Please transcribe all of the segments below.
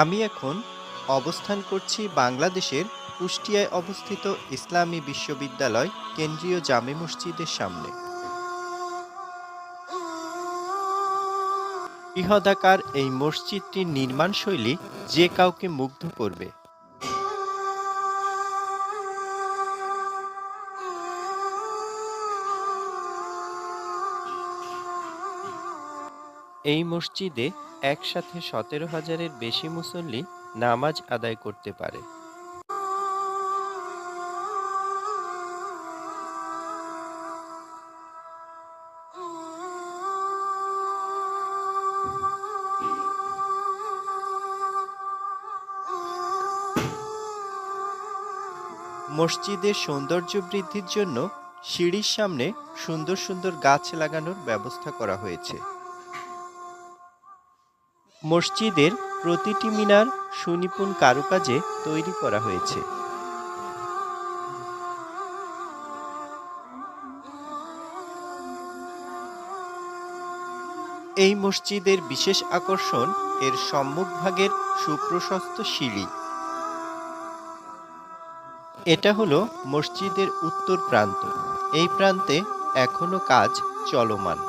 আমি এখন অবস্থান করছি বাংলাদেশের কুষ্টিয়ায় অবস্থিত ইসলামী বিশ্ববিদ্যালয় কেন্দ্রীয় জামে মসজিদের সামনে। বৃহদাকার এই মসজিদটির নির্মাণশৈলী যে কাউকে মুগ্ধ করবে। এই মসজিদে একসাথে ১৭,০০০-এর বেশি মুসল্লি নামাজ আদায় করতে পারে। মসজিদের সৌন্দর্য বৃদ্ধির জন্য সিঁড়ির সামনে সুন্দর সুন্দর গাছ লাগানোর ব্যবস্থা করা হয়েছে। মসজিদের প্রতিটি মিনার সুনিপুণ কারুকাজে তৈরি করা হয়েছে। এই মসজিদের বিশেষ আকর্ষণ এর সম্মুখভাগের সুপ্রশস্ত সিঁড়ি। এটা হলো মসজিদের উত্তর প্রান্ত। এই প্রান্তে এখনো কাজ চলমান।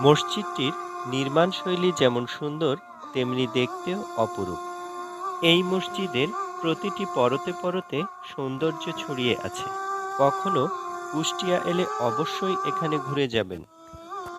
মসজিদটির নির্মাণশৈলী যেমন সুন্দর, তেমনি দেখতেও অপরূপ। এই মসজিদের প্রতিটি পরতে পরতে সৌন্দর্য ছড়িয়ে আছে। কখনো কুষ্টিয়া এলে অবশ্যই এখানে ঘুরে যাবেন।